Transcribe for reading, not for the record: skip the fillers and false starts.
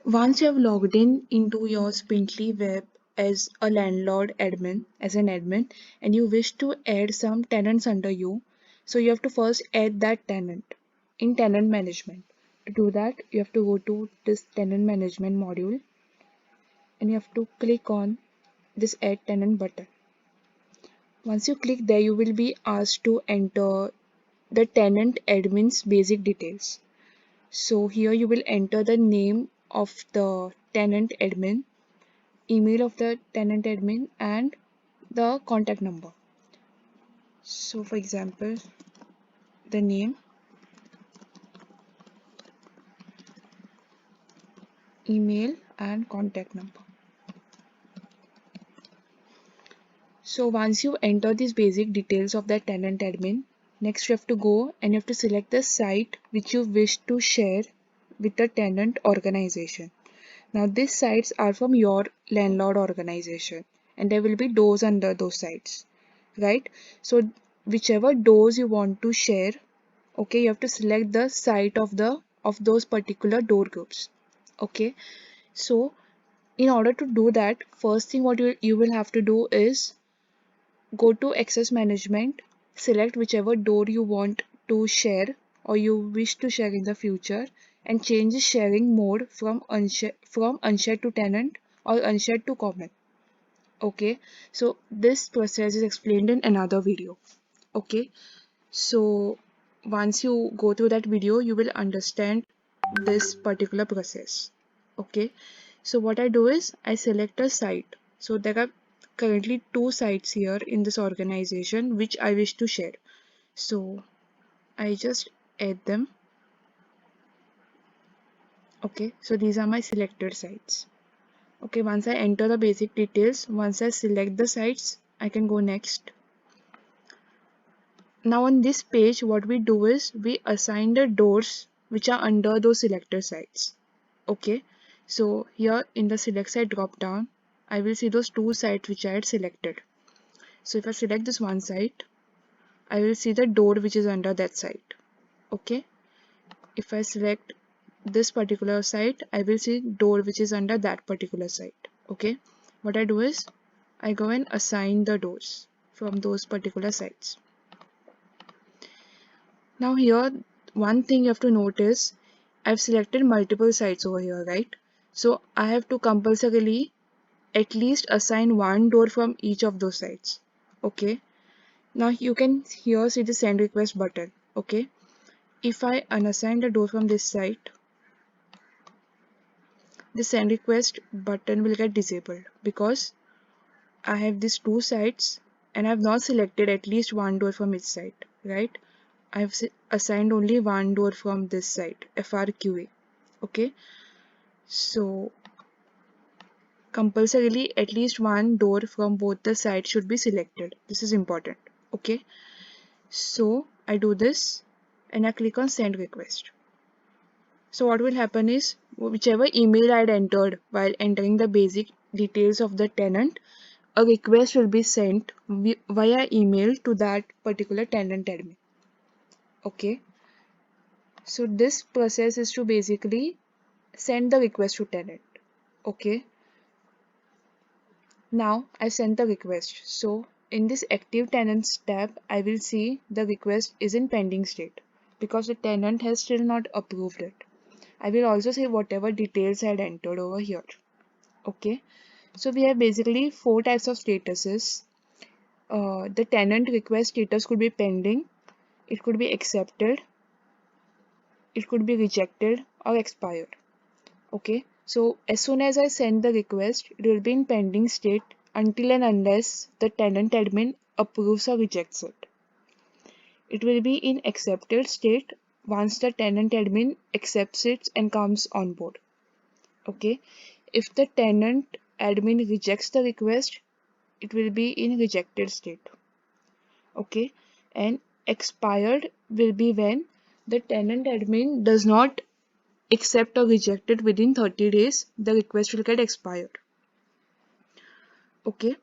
Once you have logged in into your Spintly web as a landlord admin, and you wish to add some tenants under you, so you have to first add that tenant in tenant management. To do that, you have to go to this tenant management module and you have to click on this add tenant button. Once you click there, you will be asked to enter the tenant admin's basic details. So here you will enter the name of the tenant admin, email of the tenant admin, and the contact number. So for example, the name, email, and contact number. So once you enter these basic details of the tenant admin, next you have to go and you have to select the site which you wish to share with the tenant organization. Now these sites are from your landlord organization and there will be doors under those sites, right? So whichever doors you want to share, okay, you have to select the site of those particular door groups. Okay, so in order to do that, first thing what you will have to do is go to access management, select whichever door you want to share or you wish to share in the future, and change the sharing mode from unshared to tenant or unshared to common. Okay, so this process is explained in another video. Okay, so once you go through that video, you will understand this particular process. Okay, so what I do is I select a site. So there are currently two sites here in this organization which I wish to share. So I just add them. Okay, so these are my selected sites. Okay, once I enter the basic details, once I select the sites, I can go next. Now on this page, what we do is we assign the doors which are under those selected sites. Okay, so here in the select site drop down, I will see those two sites which I had selected. So if I select this one site, I will see the door which is under that site. Okay, if I select this particular site, I will see door which is under that particular site. Okay, what I do is I go and assign the doors from those particular sites. Now here, one thing you have to notice, I've selected multiple sites over here, right? So I have to compulsorily at least assign one door from each of those sites. Okay. Now you can here see the send request button. Okay. If I unassign the door from this site, the send request button will get disabled because I have these two sites and I have not selected at least one door from each site, right? I have assigned only one door from this site, FRQA. Okay. So compulsorily at least one door from both the sides should be selected. This is important. Okay. So I do this and I click on send request. So what will happen is whichever email I had entered while entering the basic details of the tenant, a request will be sent via email to that particular tenant admin. Okay. So this process is to basically send the request to tenant. Okay. Now I sent the request. So in this active tenants tab, I will see the request is in pending state because the tenant has still not approved it. I will also say whatever details I had entered over here. Okay. So we have basically four types of statuses. The tenant request status could be pending, it could be accepted, it could be rejected or expired. Okay. So as soon as I send the request, it will be in pending state until and unless the tenant admin approves or rejects it. It will be in accepted state once the tenant admin accepts it and comes on board. Okay. If the tenant admin rejects the request, it will be in rejected state. Okay. And expired will be when the tenant admin does not accept or reject it within 30 days, the request will get expired. Okay.